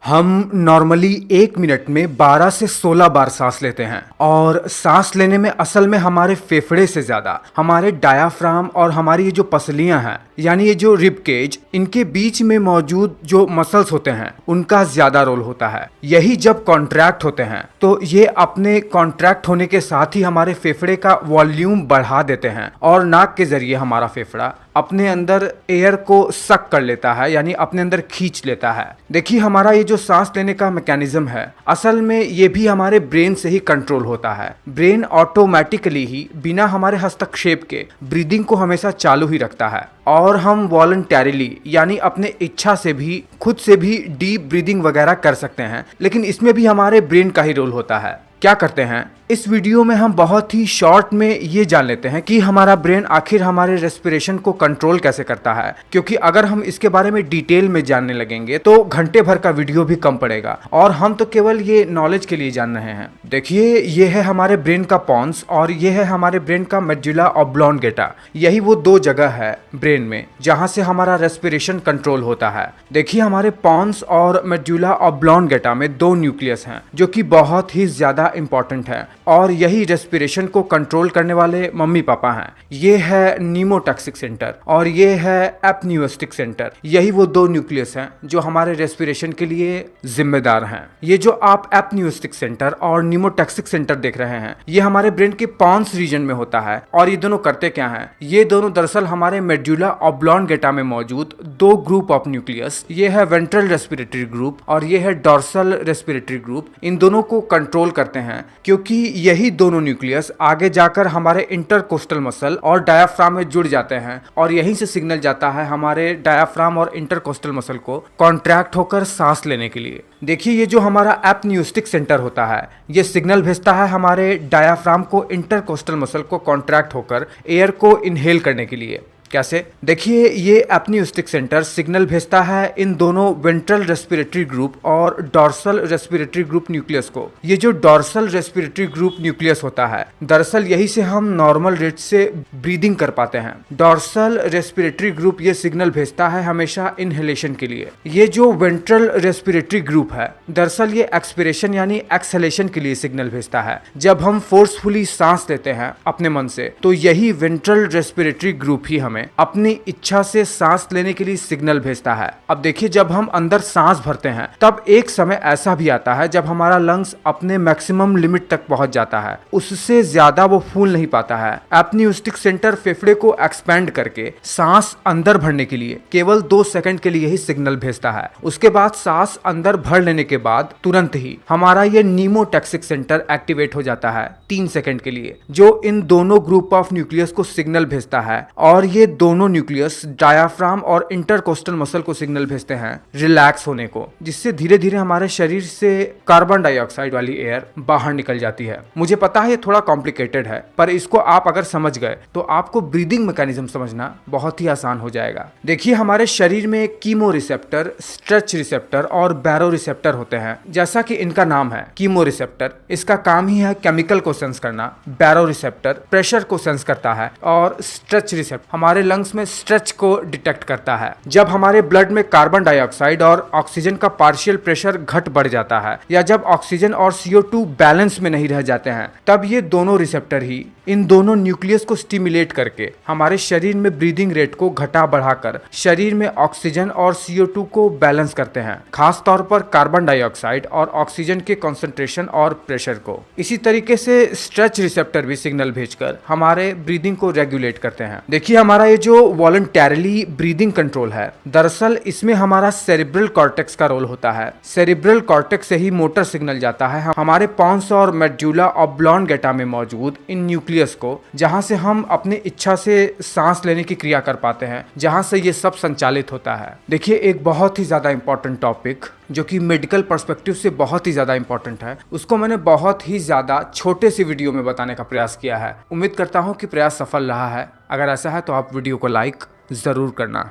हम normally 1 minute में 12 से 16 बार सांस लेते हैं और सांस लेने में असल में हमारे फेफड़े से ज्यादा हमारे डायाफ्राम और हमारी ये जो पसलियां हैं यानी ये जो रिब केज इनके बीच में मौजूद जो मसल्स होते हैं उनका ज्यादा रोल होता है। यही जब कॉन्ट्रैक्ट होते हैं तो ये अपने कॉन्ट्रैक्ट होने के साथ ही हमारे फेफड़े का वॉल्यूम बढ़ा देते हैं और नाक के जरिए हमारा फेफड़ा अपने अंदर एयर को सक कर लेता है यानी अपने अंदर खींच लेता है। देखिए हमारा ये जो सांस लेने का मैकेनिज्म है असल में ये भी हमारे ब्रेन से ही कंट्रोल होता है। ब्रेन ऑटोमेटिकली ही बिना हमारे हस्तक्षेप के ब्रीदिंग को हमेशा चालू ही रखता है और हम वॉलंटरीली यानी अपने इच्छा से भी खुद से भी डीप ब्रीदिंग वगैरह कर सकते हैं, लेकिन इसमें भी हमारे ब्रेन का ही रोल होता है। क्या करते हैं इस वीडियो में हम बहुत ही शॉर्ट में ये जान लेते हैं कि हमारा ब्रेन आखिर हमारे रेस्पिरेशन को कंट्रोल कैसे करता है, क्योंकि अगर हम इसके बारे में डिटेल में जानने लगेंगे तो घंटे भर का वीडियो भी कम पड़ेगा और हम तो केवल ये नॉलेज के लिए जान रहे हैं। देखिए ये है हमारे ब्रेन का पॉन्स और ये है हमारे ब्रेन का मेडुला ऑब्लॉन्गेटा। यही वो दो जगह है ब्रेन में जहाँ से हमारा रेस्पिरेशन कंट्रोल होता है। देखिए हमारे पॉन्स और मेडुला ऑब्लॉन्गेटा में 2 न्यूक्लियस हैं जो कि बहुत ही ज्यादा इंपॉर्टेंट है और यही रेस्पिरेशन को कंट्रोल करने वाले मम्मी पापा हैं। ये है नीमोटैक्सिक सेंटर और ये है एपन्यूस्टिक सेंटर। यही वो 2 न्यूक्लियस हैं जो हमारे रेस्पिरेशन के लिए जिम्मेदार हैं। ये जो आप एपन्यूस्टिक सेंटर और नीमोटैक्सिक सेंटर देख रहे हैं ये हमारे ब्रेन के पॉन्स रीजन में होता है और ये दोनों करते क्या हैं? ये दोनों दरअसल हमारे मेडुला ऑब्लॉन्गेटा में मौजूद 2 ग्रुप ऑफ न्यूक्लियस, ये है वेंट्रल रेस्पिरेटरी ग्रुप और ये है डॉर्सल रेस्पिरेटरी ग्रुप, इन दोनों को कंट्रोल करते हैं, क्योंकि यही दोनों न्यूक्लियस आगे जाकर हमारे इंटरकोस्टल मसल और डायाफ्राम में जुड़ जाते हैं और यहीं से सिग्नल जाता है हमारे डायाफ्राम और इंटरकोस्टल मसल को कॉन्ट्रैक्ट होकर सांस लेने के लिए। देखिए ये जो हमारा एपन्यूस्टिक सेंटर होता है ये सिग्नल भेजता है हमारे डायाफ्राम को इंटरकोस्टल मसल को कॉन्ट्रैक्ट होकर एयर को इनहेल करने के लिए। कैसे? देखिए ये एपन्यूस्टिक सेंटर सिग्नल भेजता है इन दोनों वेंट्रल रेस्पिरेटरी ग्रुप और डॉर्सल रेस्पिरेटरी ग्रुप न्यूक्लियस को। ये जो डॉर्सल रेस्पिरेटरी ग्रुप न्यूक्लियस होता है दरअसल यही से हम नॉर्मल रेट से ब्रीदिंग कर पाते हैं। डॉर्सल रेस्पिरेटरी ग्रुप ये सिग्नल भेजता है हमेशा इनहेलेशन के लिए। ये जो वेंट्रल रेस्पिरेटरी ग्रुप है दरअसल ये एक्सपिरेशन यानी एक्सहेलेशन के लिए सिग्नल भेजता है। जब हम फोर्सफुली सांस लेते हैं अपने मन से तो यही वेंट्रल रेस्पिरेटरी ग्रुप ही हमें अपनी इच्छा से सांस लेने के लिए सिग्नल भेजता है। अब देखिए जब हम अंदर सांस भरते हैं तब एक समय ऐसा भी आता है जब हमारा लंग्स अपने मैक्सिमम लिमिट तक पहुंच जाता है, उससे ज्यादा वो फूल नहीं पाता है। एपन्यूस्टिक सेंटर फेफड़े को एक्सपेंड करके सांस अंदर भरने के लिए केवल 2 सेकंड के लिए ही सिग्नल भेजता है। उसके बाद सांस अंदर भर लेने के बाद तुरंत ही हमारा ये नीमोटैक्सिक सेंटर एक्टिवेट हो जाता है 3 सेकंड के लिए, जो इन दोनों ग्रुप ऑफ न्यूक्लियस को सिग्नल भेजता है और ये दोनों न्यूक्लियस डायाफ्राम और इंटरकोस्टल मसल को सिग्नल भेजते हैं रिलैक्स होने को, जिससे धीरे धीरे हमारे शरीर से कार्बन डाइऑक्साइड वाली एयर बाहर निकल जाती है। मुझे पता है ये थोड़ा कॉम्प्लिकेटेड है पर इसको आप अगर समझ गए तो आपको ब्रीदिंग मैकेनिज्म समझना बहुत ही आसान हो जाएगा। देखिए हमारे शरीर में कीमो रिसेप्टर, स्ट्रेच रिसेप्टर और बैरो रिसेप्टर होते हैं। जैसा कि इनका नाम है कीमो रिसेप्टर, इसका काम ही है केमिकल को सेंस करना। बैरो रिसेप्टर प्रेशर को सेंस करता है और स्ट्रेच रिसेप्टर हमारे लंग्स में स्ट्रेच को डिटेक्ट करता है। जब हमारे ब्लड में कार्बन डाइऑक्साइड और ऑक्सीजन का पार्शियल प्रेशर घट बढ़ जाता है या जब ऑक्सीजन और CO2 बैलेंस में नहीं रह जाते हैं तब ये दोनों रिसेप्टर ही इन दोनों न्यूक्लियस को स्टिमुलेट करके हमारे शरीर में ब्रीदिंग रेट को घटा बढ़ाकर शरीर में ऑक्सीजन और CO2 को बैलेंस करते हैं, खास तौर पर कार्बन डाइऑक्साइड और ऑक्सीजन के कॉन्सेंट्रेशन और प्रेशर को। इसी तरीके से स्ट्रेच रिसेप्टर भी सिग्नल भेजकर हमारे ब्रीदिंग को रेगुलेट करते हैं। देखिए हमारा ये जो वॉलंटरीली ब्रीदिंग कंट्रोल है दरअसल इसमें हमारा सेरिब्रल कॉर्टेक्स का रोल होता है। सेरिब्रल कॉर्टेक्स से ही मोटर सिग्नल जाता है हमारे पॉन्स और मेडुला ऑब्लॉन्गेटा में मौजूद इन न्यूक्लियस को, जहां से हम अपनी इच्छा से सांस लेने की क्रिया कर पाते हैं, जहां से ये सब संचालित होता है। देखिए एक बहुत ही ज्यादा इंपॉर्टेंट टॉपिक जो कि मेडिकल पर्सपेक्टिव से बहुत ही ज्यादा इंपॉर्टेंट है, उसको मैंने बहुत ही ज्यादा छोटे से वीडियो में बताने का प्रयास किया है। उम्मीद करता हूं कि प्रयास सफल रहा है। अगर ऐसा है तो आप वीडियो को लाइक जरूर करना।